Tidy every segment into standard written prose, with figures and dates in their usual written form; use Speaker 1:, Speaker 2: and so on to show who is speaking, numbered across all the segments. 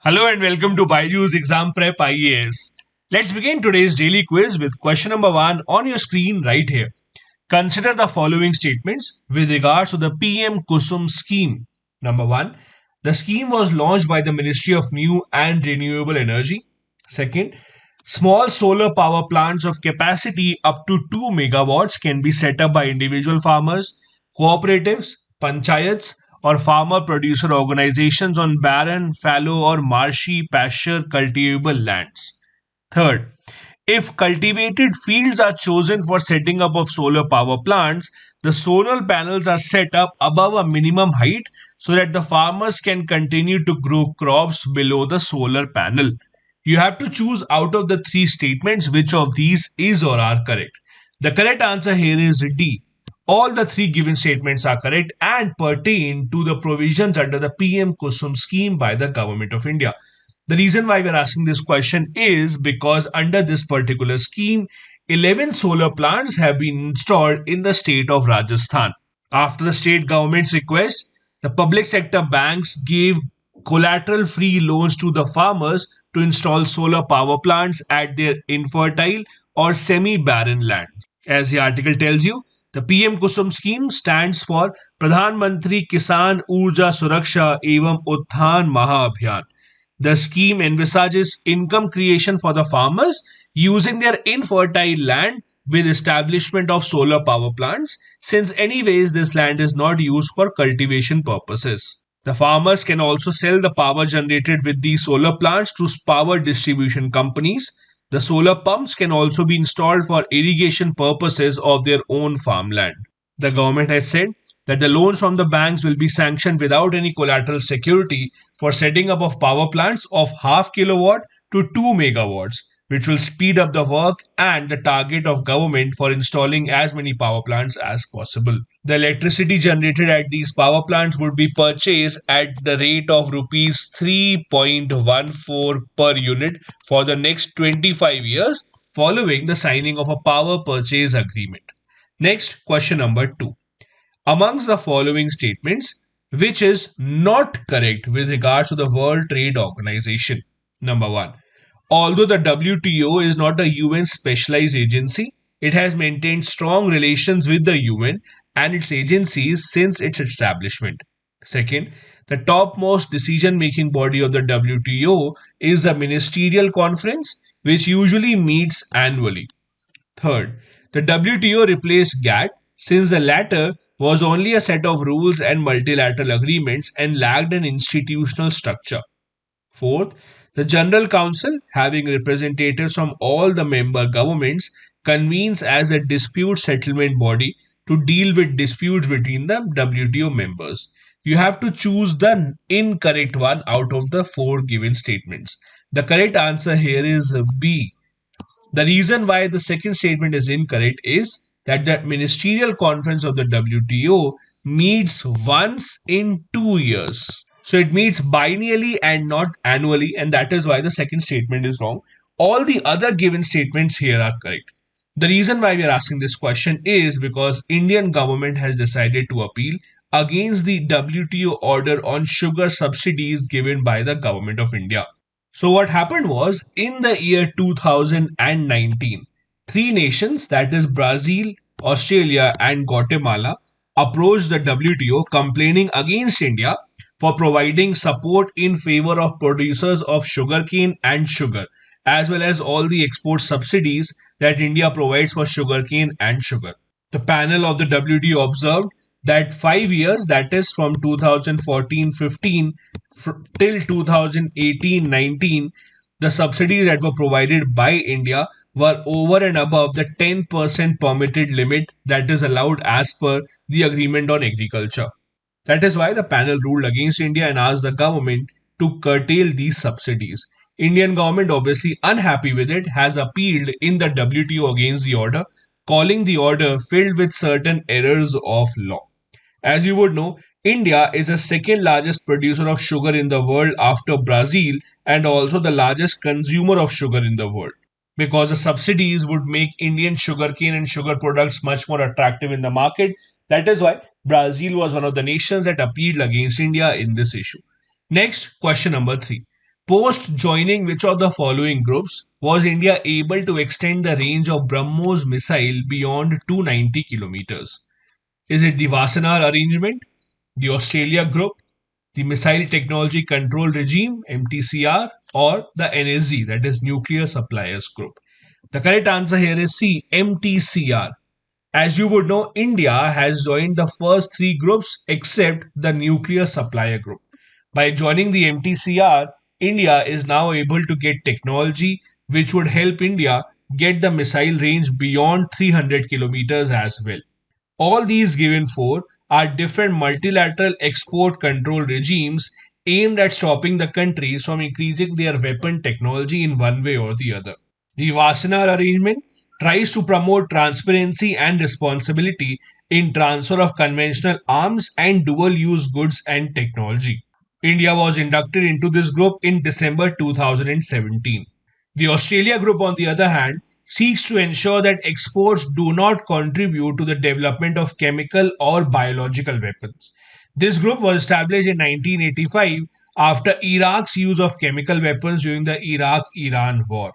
Speaker 1: Hello and welcome to Baiju's Exam Prep IAS. Let's begin today's daily quiz with question number 1 on your screen right here. Consider the following statements with regards to the PM Kusum scheme. Number 1. The scheme was launched by the Ministry of New and Renewable Energy. Second, small solar power plants of capacity up to 2 megawatts can be set up by individual farmers, cooperatives, panchayats, or farmer producer organizations on barren, fallow, or marshy pasture cultivable lands. Third, if cultivated fields are chosen for setting up of solar power plants, the solar panels are set up above a minimum height so that the farmers can continue to grow crops below the solar panel. You have to choose out of the three statements which of these is or are correct. The correct answer here is D. All the three given statements are correct and pertain to the provisions under the PM Kusum scheme by the Government of India. The reason why we are asking this question is because under this particular scheme, 11 solar plants have been installed in the state of Rajasthan. After the state government's request, the public sector banks gave collateral free loans to the farmers to install solar power plants at their infertile or semi barren lands. As the article tells you, the PM Kusum scheme stands for Pradhan Mantri Kisan Urja Suraksha Evam Utthan Maha Abhiyan. The scheme envisages income creation for the farmers using their infertile land with establishment of solar power plants, since anyways this land is not used for cultivation purposes. The farmers can also sell the power generated with these solar plants to power distribution companies. The solar pumps can also be installed for irrigation purposes of their own farmland. The government has said that the loans from the banks will be sanctioned without any collateral security for setting up of power plants of half kilowatt to 2 megawatts, which will speed up the work and the target of government for installing as many power plants as possible. The electricity generated at these power plants would be purchased at the rate of rupees 3.14 per unit for the next 25 years following the signing of a power purchase agreement. Next, question number 2. Amongst the following statements, which is not correct with regards to the World Trade Organization? Number 1. Although the WTO is not a UN specialized agency, it has maintained strong relations with the UN and its agencies since its establishment. Second, the topmost decision making body of the WTO is the Ministerial Conference, which usually meets annually. Third, the WTO replaced GATT since the latter was only a set of rules and multilateral agreements and lacked an institutional structure. Fourth, the General Council, having representatives from all the member governments, convenes as a dispute settlement body to deal with disputes between the WTO members. You have to choose the incorrect one out of the four given statements. The correct answer here is B. The reason why the second statement is incorrect is that the Ministerial Conference of the WTO meets once in 2 years. So it meets biennially and not annually, and that is why the second statement is wrong. All the other given statements here are correct. The reason why we are asking this question is because Indian government has decided to appeal against the WTO order on sugar subsidies given by the government of India. So what happened was in the year 2019, three nations, that is Brazil, Australia and Guatemala, approached the WTO complaining against India for providing support in favor of producers of sugarcane and sugar, as well as all the export subsidies that India provides for sugarcane and sugar. The panel of the WTO observed that 5 years, that is from 2014-15 till 2018-19, the subsidies that were provided by India were over and above the 10% permitted limit that is allowed as per the agreement on agriculture. That is why the panel ruled against India and asked the government to curtail these subsidies. Indian government, obviously unhappy with it, has appealed in the WTO against the order, calling the order filled with certain errors of law. As you would know, India is the second largest producer of sugar in the world after Brazil and also the largest consumer of sugar in the world. Because the subsidies would make Indian sugarcane and sugar products much more attractive in the market. That is why Brazil was one of the nations that appealed against India in this issue. Next, question number 3. Post joining which of the following groups was India able to extend the range of BrahMos missile beyond 290 kilometers? Is it the Wassenaar arrangement, the Australia group, the Missile Technology Control Regime (MTCR), or the NSG, that is Nuclear Suppliers Group? The correct answer here is C, MTCR. As you would know, India has joined the first three groups except the Nuclear Supplier Group. By joining the MTCR, India is now able to get technology which would help India get the missile range beyond 300 kilometers as well. All these given four are different multilateral export control regimes aimed at stopping the countries from increasing their weapon technology in one way or the other. The Wassenaar arrangement tries to promote transparency and responsibility in transfer of conventional arms and dual use goods and technology. India was inducted into this group in December 2017. The Australia Group, on the other hand, seeks to ensure that exports do not contribute to the development of chemical or biological weapons. This group was established in 1985 after Iraq's use of chemical weapons during the Iraq Iran War.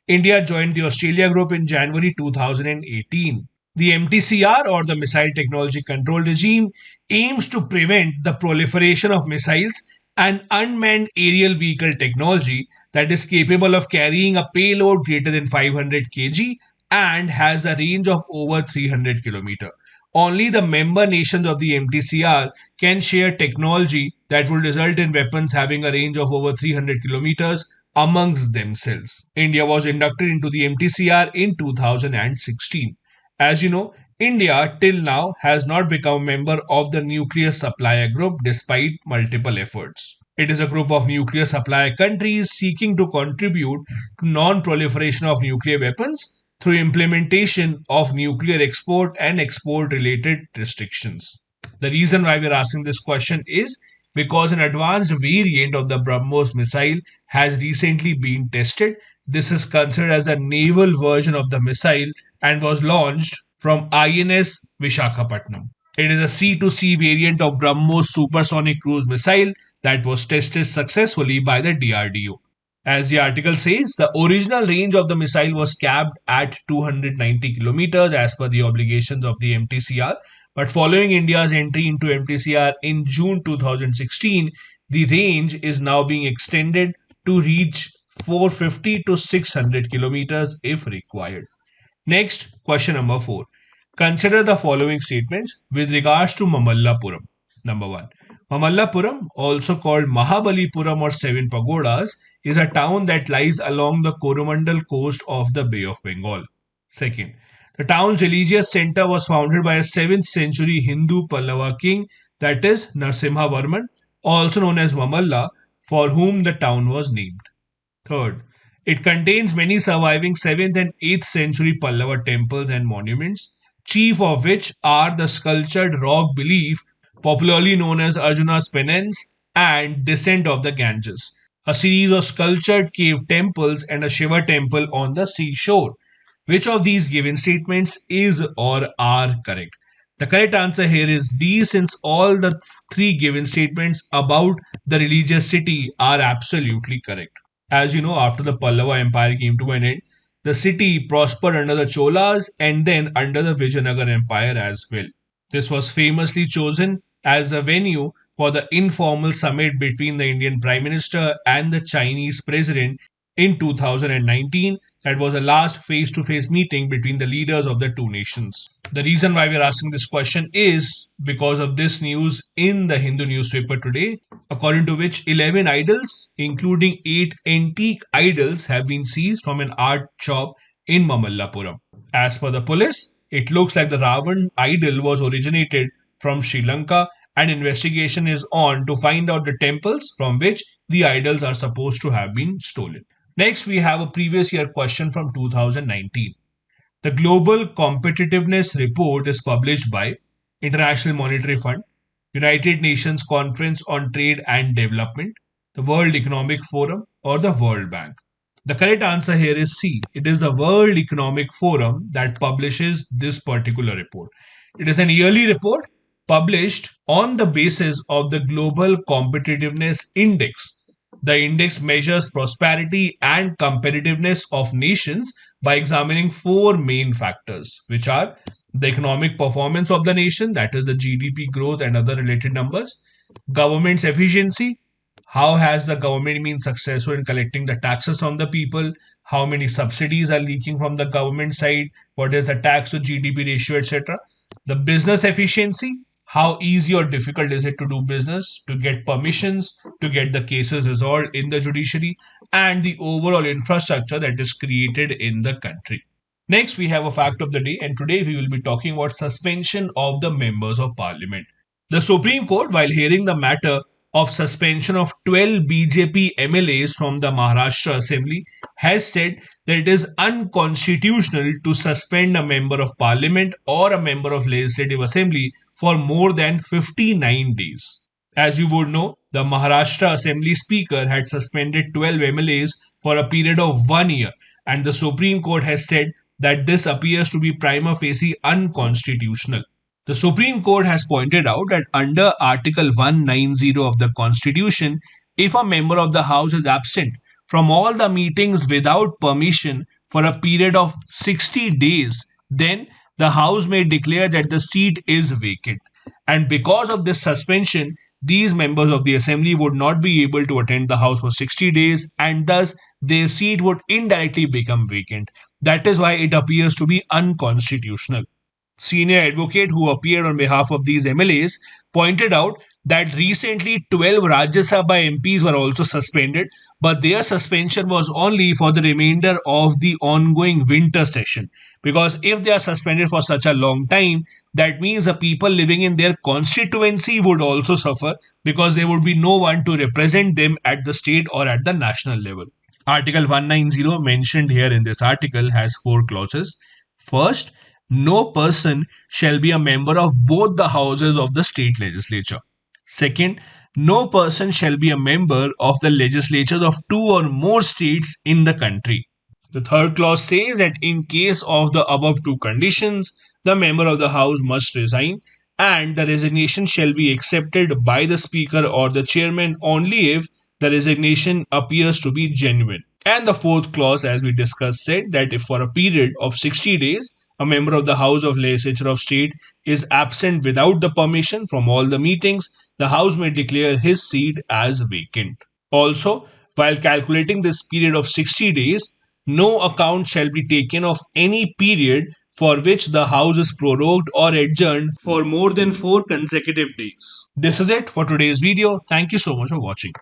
Speaker 1: India joined the Australia Group in January 2018. The MTCR, or the Missile Technology Control Regime, aims to prevent the proliferation of missiles and unmanned aerial vehicle technology that is capable of carrying a payload greater than 500 kg and has a range of over 300 km. Only the member nations of the MTCR can share technology that will result in weapons having a range of over 300 kilometers amongst themselves. India was inducted into the MTCR in 2016. As you know, India till now has not become a member of the Nuclear Supplier Group despite multiple efforts. It is a group of nuclear supplier countries seeking to contribute to non-proliferation of nuclear weapons through implementation of nuclear export and export related restrictions. The reason why we're asking this question is because an advanced variant of the BrahMos missile has recently been tested. This is considered as a naval version of the missile and was launched from INS Vishakhapatnam. It is a C-to-C variant of BrahMos supersonic cruise missile that was tested successfully by the DRDO. As the article says, the original range of the missile was capped at 290 kilometers as per the obligations of the MTCR. But following India's entry into MTCR in June 2016, the range is now being extended to reach 450 to 600 kilometers if required. Next, question number 4. Consider the following statements with regards to Mamallapuram. Number 1. Mamallapuram, also called Mahabalipuram or Seven Pagodas, is a town that lies along the Coromandel coast of the Bay of Bengal. Second, the town's religious center was founded by a 7th century Hindu Pallava king, that is Narsimha Varman, also known as Mamalla, for whom the town was named. Third, it contains many surviving 7th and 8th century Pallava temples and monuments, chief of which are the sculptured rock relief popularly known as Arjuna's Penance and Descent of the Ganges, a series of sculptured cave temples and a Shiva temple on the seashore. Which of these given statements is or are correct? The correct answer here is D, since all the three given statements about the religious city are absolutely correct. As you know, after the Pallava Empire came to an end, the city prospered under the Cholas and then under the Vijayanagar Empire as well. This was famously chosen as a venue for the informal summit between the Indian Prime Minister and the Chinese President in 2019. That was the last face to face meeting between the leaders of the two nations. The reason why we're asking this question is because of this news in the Hindu newspaper today, according to which 11 idols, including 8 antique idols, have been seized from an art shop in Mamallapuram. As per the police, it looks like the Ravan idol was originated from Sri Lanka, and investigation is on to find out the temples from which the idols are supposed to have been stolen. Next, we have a previous year question from 2019. The Global Competitiveness Report is published by International Monetary Fund, United Nations Conference on Trade and Development, the World Economic Forum, or the World Bank. The correct answer here is C. It is the World Economic Forum that publishes this particular report. It is an yearly report published on the basis of the Global Competitiveness Index. The index measures prosperity and competitiveness of nations by examining four main factors, which are the economic performance of the nation, that is the GDP growth and other related numbers, government's efficiency, how has the government been successful in collecting the taxes from the people, how many subsidies are leaking from the government side, what is the tax to GDP ratio, etc. The business efficiency, how easy or difficult is it to do business, to get permissions, to get the cases resolved in the judiciary, and the overall infrastructure that is created in the country. Next, we have a fact of the day, and today we will be talking about suspension of the members of parliament. The Supreme Court, while hearing the matter of suspension of 12 BJP MLAs from the Maharashtra Assembly, has said that it is unconstitutional to suspend a member of parliament or a member of legislative assembly for more than 59 days. As you would know, the Maharashtra Assembly Speaker had suspended 12 MLAs for a period of 1 year, and the Supreme Court has said that this appears to be prima facie unconstitutional. The Supreme Court has pointed out that under Article 190 of the Constitution, if a member of the House is absent from all the meetings without permission for a period of 60 days, then the House may declare that the seat is vacant. And because of this suspension, these members of the Assembly would not be able to attend the House for 60 days, and thus their seat would indirectly become vacant. That is why it appears to be unconstitutional. Senior advocate who appeared on behalf of these MLAs pointed out that recently 12 Rajya Sabha MPs were also suspended, but their suspension was only for the remainder of the ongoing winter session. Because if they are suspended for such a long time, that means the people living in their constituency would also suffer because there would be no one to represent them at the state or at the national level. Article 190 mentioned here in this article has four clauses. First, no person shall be a member of both the houses of the state legislature. Second, no person shall be a member of the legislatures of two or more states in the country. The third clause says that in case of the above two conditions, the member of the house must resign, and the resignation shall be accepted by the speaker or the chairman only if the resignation appears to be genuine. And the fourth clause, as we discussed, said that if for a period of 60 days, a member of the House of Legislature of State is absent without the permission from all the meetings, the House may declare his seat as vacant. Also, while calculating this period of 60 days, no account shall be taken of any period for which the House is prorogued or adjourned for more than 4 consecutive days. This is it for today's video. Thank you so much for watching.